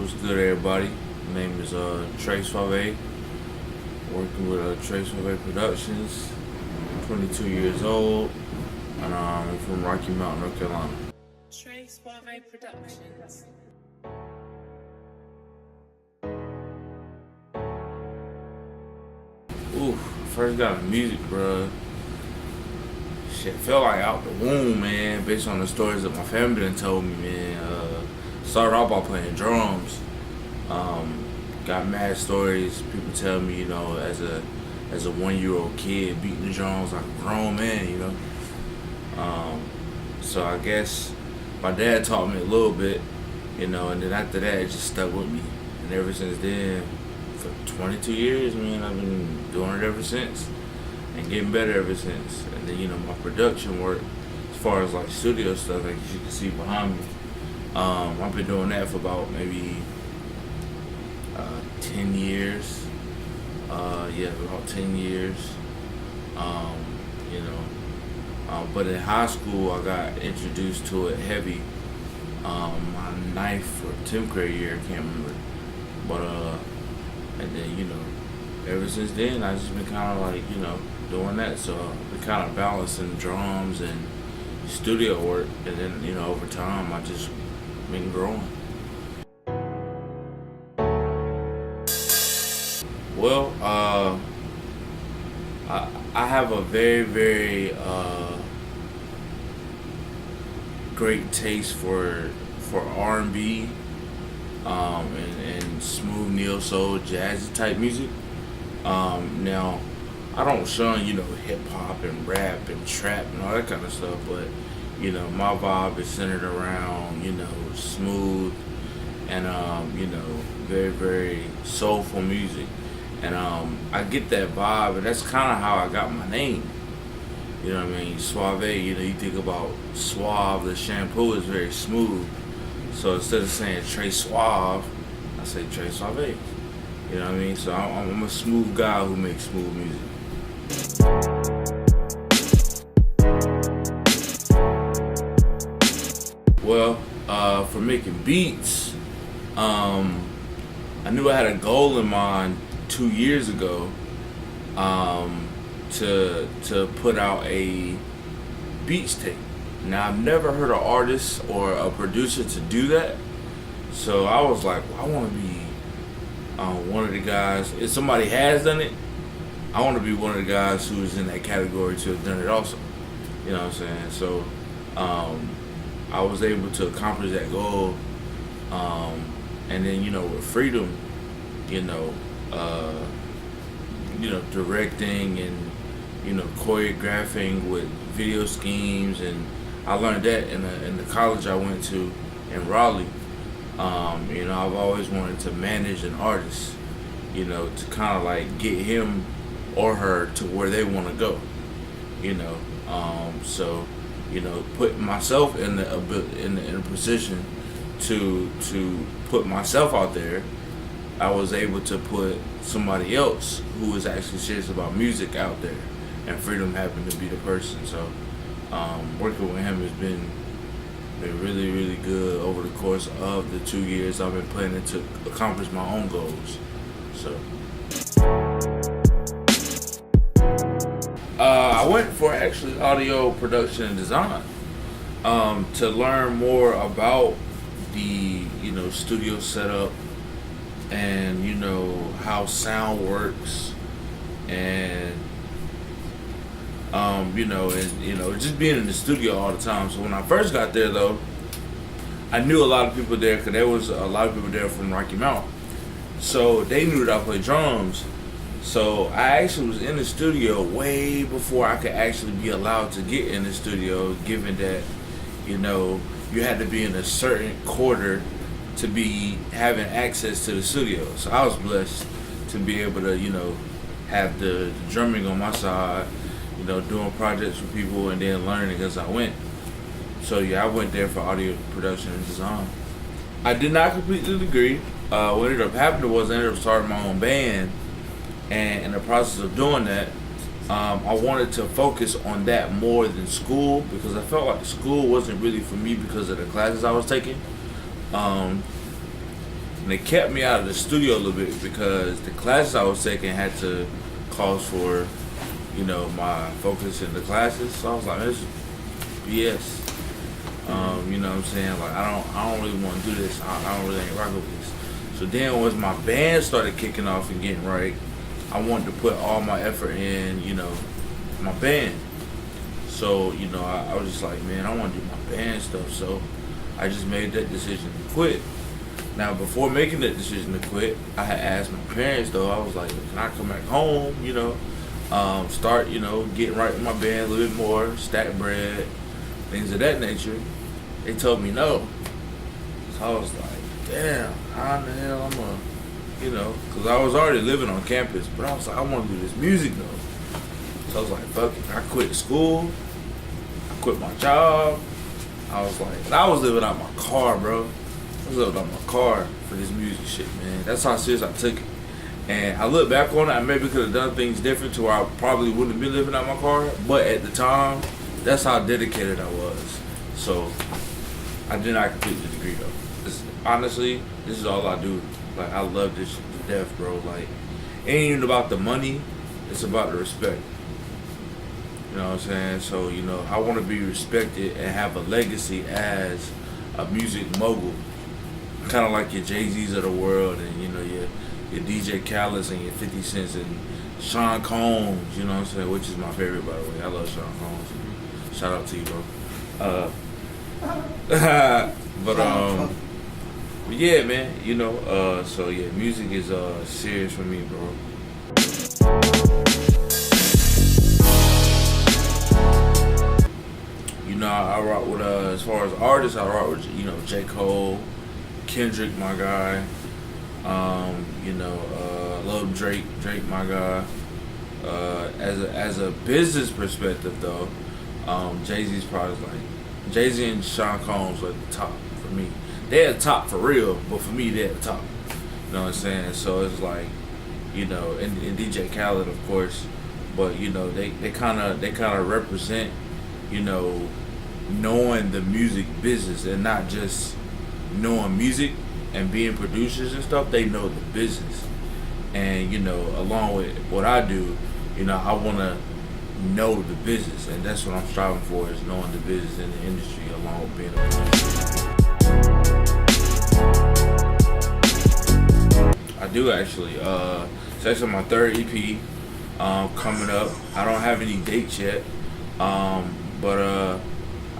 What's good, everybody? My name is Tresuave, working with Tresuave Productions. 22 years old, and I'm from Rocky Mount, North Carolina. Tresuave Productions. Ooh, first got into music, bruh. Shit, felt like out the womb, man, based on the stories that my family done told me, man. Started off by playing drums. Got mad stories. People tell me, as a 1-year-old kid beating the drums like a grown man, So I guess my dad taught me a little bit, and then after that it just stuck with me. And ever since then, for 22 years, man, I've been doing it ever since and getting better ever since. And then, my production work, as far as like studio stuff, like you can see behind me, I've been doing that for about maybe 10 years. About 10 years. But in high school, I got introduced to it heavy. My 9th or 10th grade year, I can't remember. But and then ever since then, I just been kind of like doing that. So I've been kind of balancing drums and studio work, and then over time, I just been growing. Well, I have a very, very great taste for R&B, and smooth neo soul, jazzy type music. Now, I don't shun hip hop and rap and trap and all that kind of stuff, but my vibe is centered around smooth and very, very soulful music. And I get that vibe, and that's kind of how I got my name. You know what I mean? Suave, you think about Suave, the shampoo is very smooth. So instead of saying Tresuave, I say Tresuave. You know what I mean? So I'm a smooth guy who makes smooth music. Well, for making beats, I knew I had a goal in mind 2 years ago, to put out a beats tape. Now, I've never heard an artist or a producer to do that, so I was like, well, I want to be one of the guys. If somebody has done it, I want to be one of the guys who's in that category to have done it also. You know what I'm saying? So I was able to accomplish that goal, and then with Freedom, directing and choreographing with video schemes, and I learned that in the college I went to in Raleigh. I've always wanted to manage an artist, to kind of like get him or her to where they want to go, so put myself in a position to put myself out there. I was able to put somebody else who is actually serious about music out there, and Freedom happened to be the person. So working with him has been really, really good over the course of the 2 years I've been planning to accomplish my own goals. So I went for actually audio production and design, to learn more about the studio setup, and how sound works, and just being in the studio all the time. So when I first got there, though, I knew a lot of people there, because there was a lot of people there from Rocky Mount, so they knew that I played drums. So I actually was in the studio way before I could actually be allowed to get in the studio, given that you had to be in a certain quarter to be having access to the studio. So I was blessed to be able to, have the drumming on my side, doing projects with people and then learning as I went. So yeah, I went there for audio production and design. I did not complete the degree. What ended up happening was I ended up starting my own band, and in the process of doing that, I wanted to focus on that more than school, because I felt like school wasn't really for me because of the classes I was taking. And it kept me out of the studio a little bit because the classes I was taking had to cause for, my focus in the classes. So I was like, this is BS. You know what I'm saying? Like I don't really want to do this. I don't really ain't rocking with this. So then once my band started kicking off and getting right, I wanted to put all my effort in, my band. So, I was just like, man, I want to do my band stuff. So I just made that decision to quit. Now, before making that decision to quit, I had asked my parents, though. I was like, can I come back home, start, getting right with my band a little bit more, stack bread, things of that nature. They told me no. So I was like, damn, how in the hell I'm going to, because I was already living on campus, but I was like, I want to do this music, though. So I was like, fuck it. I quit school. I quit my job. I was like, and I was living out my car, bro. I was living out my car for this music shit, man. That's how serious I took it. And I look back on it, I maybe could have done things different to where I probably wouldn't have been living out my car. But at the time, that's how dedicated I was. So I did not complete the degree, though. Honestly, this is all I do. Like, I love this shit to death, bro. Like, it ain't even about the money. It's about the respect. You know what I'm saying? So, I want to be respected and have a legacy as a music mogul. Kind of like your Jay-Z's of the world and, your DJ Khaled's and your 50 Cents and Sean Combs, you know what I'm saying? Which is my favorite, by the way. I love Sean Combs. Shout out to you, bro. But yeah, man, so yeah, music is serious for me, bro. I rock with as far as artists, I rock with J. Cole, Kendrick, my guy. Love Drake, my guy. As a business perspective though, Jay-Z's probably like Jay-Z and Sean Combs are the top for me. They're the top for real, but for me they're the top. You know what I'm saying? So it's like, and DJ Khaled of course, but they kinda represent, knowing the music business and not just knowing music and being producers and stuff. They know the business. And, along with what I do, I want to know the business. And that's what I'm striving for, is knowing the business in the industry along with being a producer. I do actually. It's actually my third EP coming up. I don't have any dates yet. But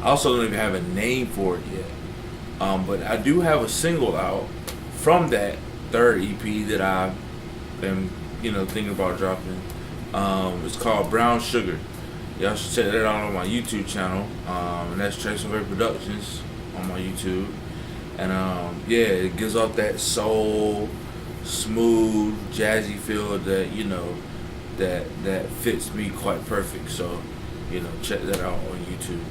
I also don't even have a name for it yet. But I do have a single out from that third EP that I am, thinking about dropping. It's called Brown Sugar. Y'all should check that out on my YouTube channel. And that's Tresuave Productions on my YouTube. And yeah, it gives off that soul, smooth, jazzy feel that, that fits me quite perfect. So, check that out on YouTube.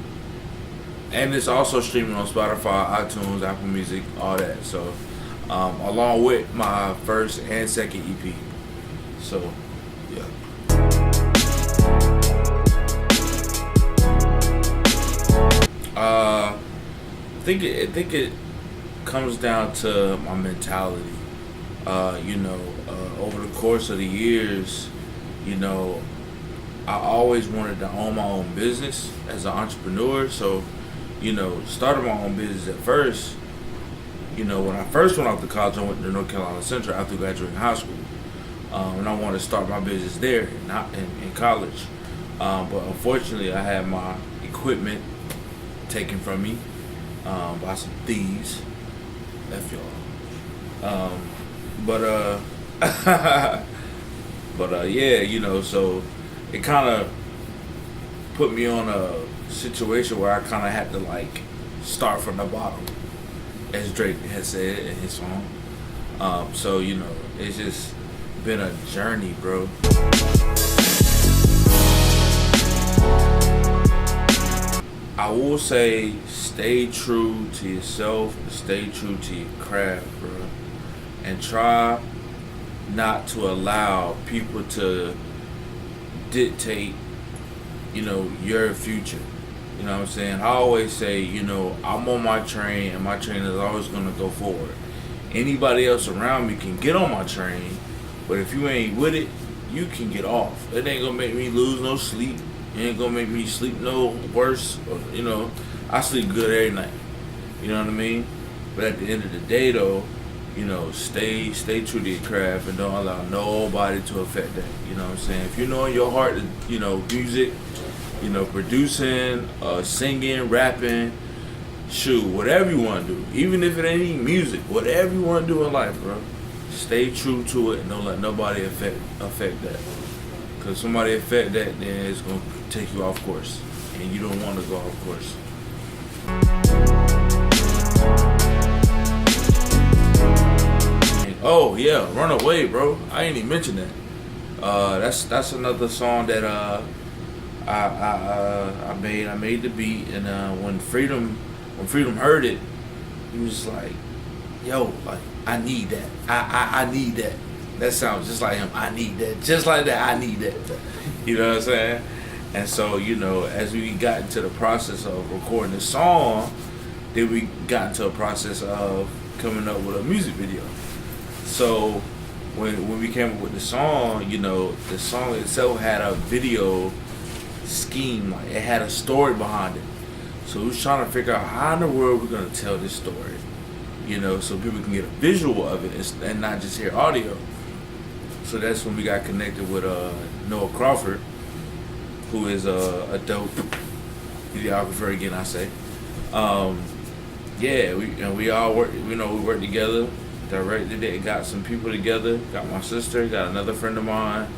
And it's also streaming on Spotify, iTunes, Apple Music, all that. So, along with my first and second EP. So, yeah. I think it comes down to my mentality. Over the course of the years, I always wanted to own my own business as an entrepreneur. So, started my own business at first. When I first went off to college, I went to North Carolina Central after graduating high school. And I wanted to start my business there, not in college. But unfortunately, I had my equipment taken from me by some thieves. F y'all. Yeah, so it kind of put me on a situation where I kind of had to start from the bottom, as Drake had said in his song. So it's just been a journey, bro. I will say, stay true to yourself, stay true to your craft, bro, and try not to allow people to dictate, your future. You know what I'm saying? I always say, I'm on my train and my train is always going to go forward. Anybody else around me can get on my train, but if you ain't with it, you can get off. It ain't gonna make me lose no sleep. It ain't gonna make me sleep no worse. Or, you know, I sleep good every night. You know what I mean? But at the end of the day, though, you know, stay true to your craft and don't allow nobody to affect that. You know what I'm saying? If you know in your heart that, you know, music, you know, producing, singing, rapping, shoot, whatever you want to do, even if it ain't even music, whatever you want to do in life, bro, stay true to it and don't let nobody affect that. Because somebody affect that, then it's going to take you off course. And you don't want to go off course. Oh yeah, Runaway, bro. I ain't even mentioned that. That's another song that I made. I made the beat, and when Freedom heard it, he was like, "Yo, like I need that. I need that. That sounds just like him. I need that. Just like that. I need that." You know what I'm saying? And so, you know, as we got into the process of recording the song, then we got into a process of coming up with a music video. So when we came up with the song, you know, the song itself had a video scheme, like it had a story behind it. So we was trying to figure out how in the world we're gonna tell this story, you know, so people can get a visual of it and not just hear audio. So that's when we got connected with Crawford, who is a dope videographer again, I say. Yeah, we all work, you know, we worked together, directed it, got some people together, got my sister, got another friend of mine,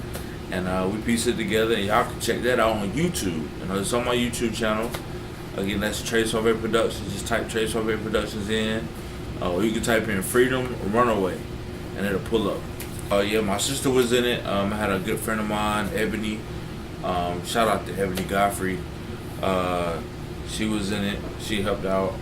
and we pieced it together, and y'all can check that out on YouTube. You know, it's on my YouTube channel. Again, that's Tresuave Productions. Just type Tresuave Productions in. Or you can type in Freedom Runaway, and it'll pull up. Yeah, my sister was in it. I had a good friend of mine, Ebony. Shout out to Ebony Godfrey. She was in it. She helped out.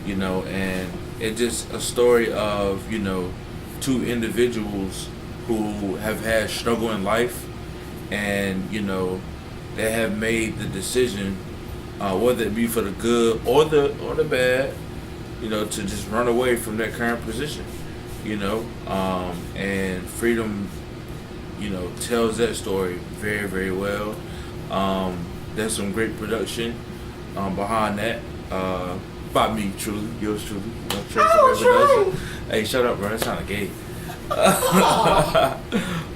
You know, and it's just a story of, you know, two individuals who have had struggle in life, and, you know, they have made the decision, whether it be for the good or the bad, you know, to just run away from their current position, you know. And Freedom, you know, tells that story very, very well. There's some great production behind that. By me, truly, yours truly. Hey, shut up, bro. That sounded gay.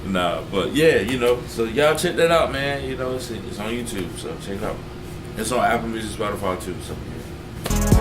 Nah, but yeah, you know. So y'all check that out, man. You know, it's on YouTube, so check it out. It's on Apple Music, Spotify too. So yeah.